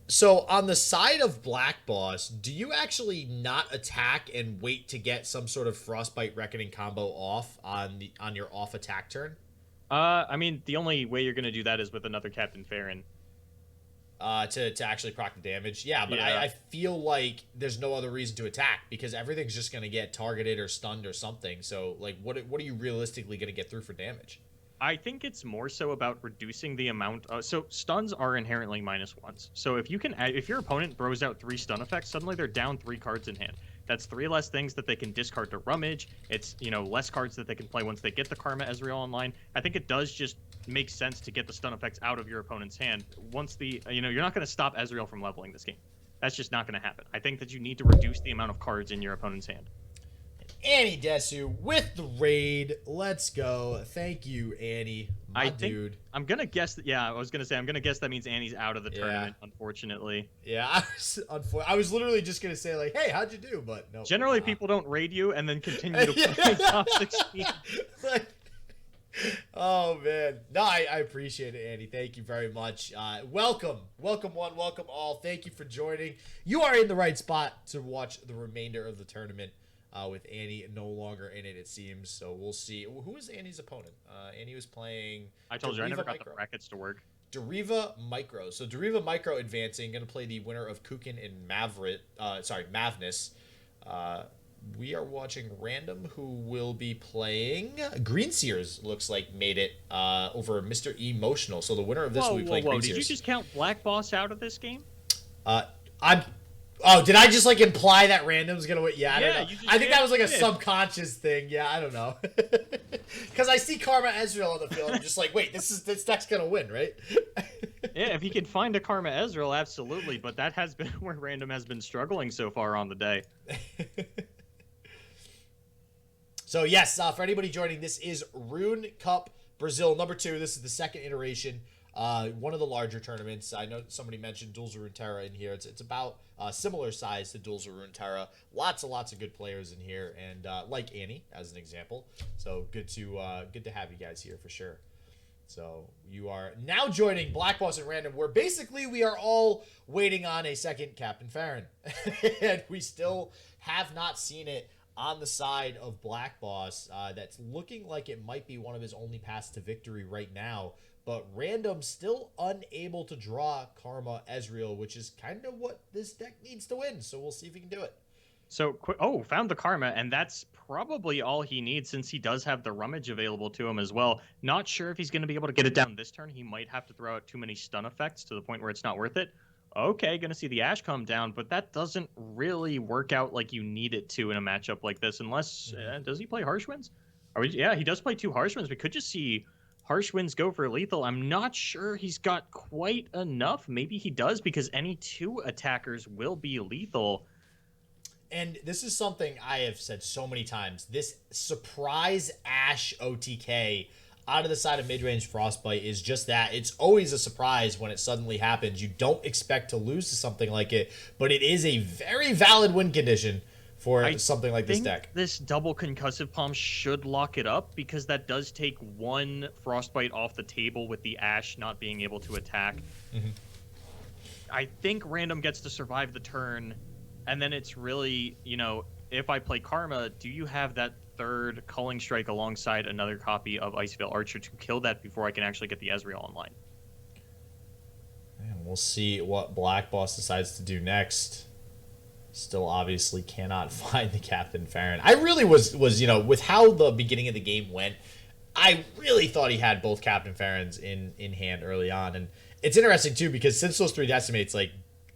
Speaker 3: so on the side of BlackBoss, do you actually not attack and wait to get some sort of Frostbite Reckoning combo off on your off attack turn?
Speaker 2: I mean, the only way you're going to do that is with another Captain Farron.
Speaker 3: To actually proc the damage. Yeah, but I feel like there's no other reason to attack because everything's just going to get targeted or stunned or something. So, like, what are you realistically going to get through for damage?
Speaker 2: I think it's more so about reducing the amount. So stuns are inherently -1s. So if your opponent throws out 3 stun effects, suddenly they're down 3 cards in hand. That's 3 less things that they can discard to rummage. It's, you know, less cards that they can play once they get the Karma Ezreal online. I think it does just make sense to get the stun effects out of your opponent's hand. Once you're not going to stop Ezreal from leveling this game. That's just not going to happen. I think that you need to reduce the amount of cards in your opponent's hand.
Speaker 3: Annie Desu with the raid. Let's go. Thank you, Annie. Dude.
Speaker 2: I'm going to guess that, I was going to say, I'm going to guess that means Annie's out of the tournament, unfortunately.
Speaker 3: Yeah, I was literally just going to say, like, hey, how'd you do? But no.
Speaker 2: Generally, people don't raid you and then continue to play top 16.
Speaker 3: Oh, man. No, I appreciate it, Annie. Thank you very much. Welcome. Welcome, one. Welcome, all. Thank you for joining. You are in the right spot to watch the remainder of the tournament. With Annie no longer in it seems. So we'll see. Who is Annie's opponent? Annie was playing...
Speaker 2: I told you, I never got the brackets to work.
Speaker 3: Deriva Micro. So Deriva Micro advancing. Going to play the winner of Kukin and Mavnus. We are watching Random, who will be playing... Greenseers, looks like, made it over Mr. Emotional. So the winner of this will be playing Greenseers.
Speaker 2: Did you just count BlackBoss out of this game?
Speaker 3: Oh, did I just, like, imply that Random's gonna win? Yeah, I don't know. I think that was, like, a
Speaker 2: did.
Speaker 3: subconscious thing. Yeah, I don't know. Because I see Karma Ezreal on the field. I'm just like, wait, this deck's gonna win, right?
Speaker 2: Yeah, if he can find a Karma Ezreal, absolutely. But that has been where Random has been struggling so far on the day.
Speaker 3: So, yes, for anybody joining, this is RuneCup Brazil number 2. This is the second iteration. One of the larger tournaments. I know somebody mentioned Duels of Runeterra in here. It's about similar size to Duels of Runeterra. Lots of good players in here, and like Annie as an example. So good to have you guys here for sure. So you are now joining BlackBoss and Random, where basically we are all waiting on a second Captain Farron, and we still have not seen it on the side of BlackBoss. That's looking like it might be one of his only paths to victory right now. But Random still unable to draw Karma Ezreal, which is kind of what this deck needs to win. So we'll see if he can do it.
Speaker 2: So, found the Karma, and that's probably all he needs since he does have the Rummage available to him as well. Not sure if he's going to be able to get it down this turn. He might have to throw out too many stun effects to the point where it's not worth it. Okay, going to see the Ashe come down, but that doesn't really work out like you need it to in a matchup like this, unless... does he play Harsh Winds? Yeah, he does play 2 Harsh Winds. We could just see... Harsh Winds go for lethal. I'm not sure he's got quite enough. Maybe he does, because any 2 attackers will be lethal.
Speaker 3: And this is something I have said so many times. This surprise Ashe OTK out of the side of mid-range Frostbite is just that. It's always a surprise when it suddenly happens. You don't expect to lose to something like it, but it is a very valid win condition for something like this deck.
Speaker 2: This double concussive palm should lock it up, because that does take 1 Frostbite off the table with the Ashe not being able to attack. I think Random gets to survive the turn, and then it's really, you know, if I play Karma, do you have that 3rd Culling Strike alongside another copy of Iceveil Archer to kill that before I can actually get the Ezreal online?
Speaker 3: we'll see what BlackBoss decides to do next. Still obviously cannot find the Captain Farron. I really was with how the beginning of the game went, I really thought he had both Captain Farrons in hand early on. And it's interesting too because since those 3 decimates, like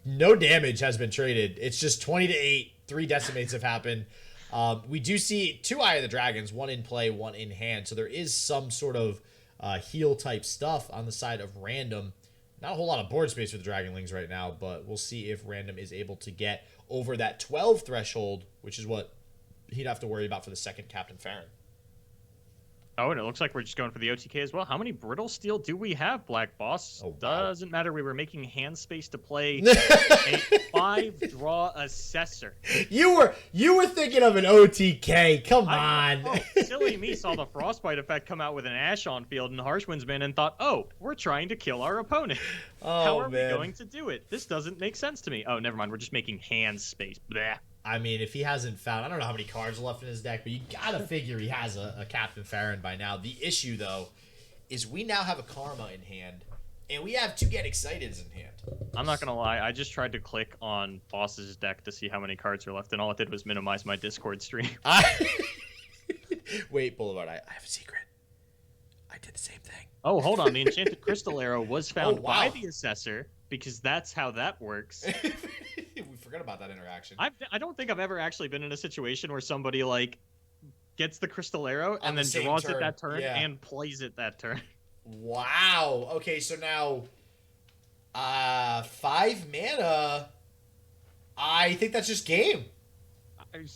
Speaker 3: no damage has been traded. It's just 20-8. 3 decimates have happened. We do see 2 Eye of the Dragons, 1 in play, 1 in hand. So there is some sort of heal type stuff on the side of Random. Not a whole lot of board space for the Dragonlings right now, but we'll see if Random is able to get over that 12 threshold, which is what he'd have to worry about for the second Captain Farron.
Speaker 2: Oh, and it looks like we're just going for the OTK as well. How many Brittle Steel do we have, BlackBoss?
Speaker 3: Oh, wow.
Speaker 2: Doesn't matter. We were making hand space to play a 5-draw Assessor.
Speaker 3: You were thinking of an OTK. Come on.
Speaker 2: Silly me saw the Frostbite effect come out with an Ash on field and Harshwindsman and thought, oh, we're trying to kill our opponent. How are we going to do it? This doesn't make sense to me. Oh, never mind. We're just making hand space. Blech.
Speaker 3: I mean, if he hasn't found, I don't know how many cards are left in his deck, but you gotta figure he has a Captain Farron by now. The issue, though, is we now have a Karma in hand, and we have 2 Get Exciteds in hand.
Speaker 2: I'm not gonna lie, I just tried to click on Boss's deck to see how many cards are left, and all it did was minimize my Discord stream.
Speaker 3: Wait, Boulevard, I have a secret. I did the same thing.
Speaker 2: Oh, hold on. The Enchanted Crystal Arrow was found by
Speaker 3: wow.
Speaker 2: the Assessor, because that's how that works.
Speaker 3: We forgot about that interaction.
Speaker 2: I don't think I've ever actually been in a situation where somebody, like, gets the Crystal Arrow and then draws it that turn and plays it that turn.
Speaker 3: Wow. Okay, so now 5 mana. I think that's just game.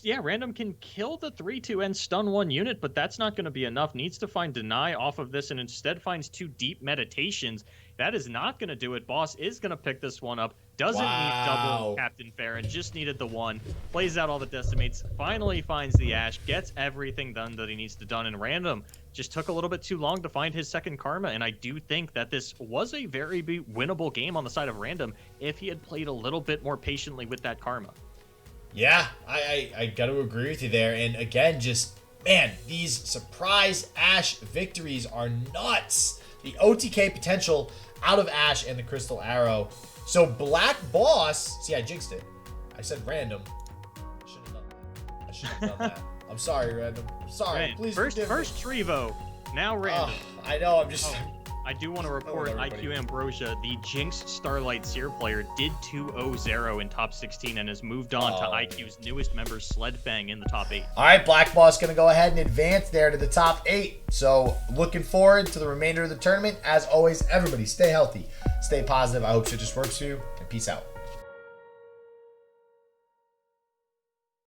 Speaker 2: Yeah, Random can kill the 3/2 and stun 1 unit, but that's not going to be enough. Needs to find Deny off of this and instead finds 2 Deep Meditations. That is not going to do it. Boss is going to pick this one up. Doesn't need double Captain Farron, just needed the 1. Plays out all the decimates, finally finds the Ash, gets everything done that he needs to done, and Random just took a little bit too long to find his second Karma, and I do think that this was a very winnable game on the side of Random if he had played a little bit more patiently with that Karma.
Speaker 3: Yeah, I got to agree with you there. And again, just, man, these surprise Ash victories are nuts. The OTK potential out of Ash and the Crystal Arrow. So BlackBoss, see, I jinxed it. I said Random. I should have done that. I'm sorry, Random. I'm sorry.
Speaker 2: Man,
Speaker 3: Please
Speaker 2: first
Speaker 3: forgive me.
Speaker 2: Trevo, now Random.
Speaker 3: I know, I'm just...
Speaker 2: I do want to report IQ Ambrosia, the Jinx Starlight Seer player, did 2-0 in top 16 and has moved on to IQ's newest member, Sledfang, in the top 8.
Speaker 1: All right, BlackBoss going to go ahead and advance there to the top 8. So looking forward to the remainder of the tournament. As always, everybody stay healthy, stay positive. I hope shit just works for you, and peace out.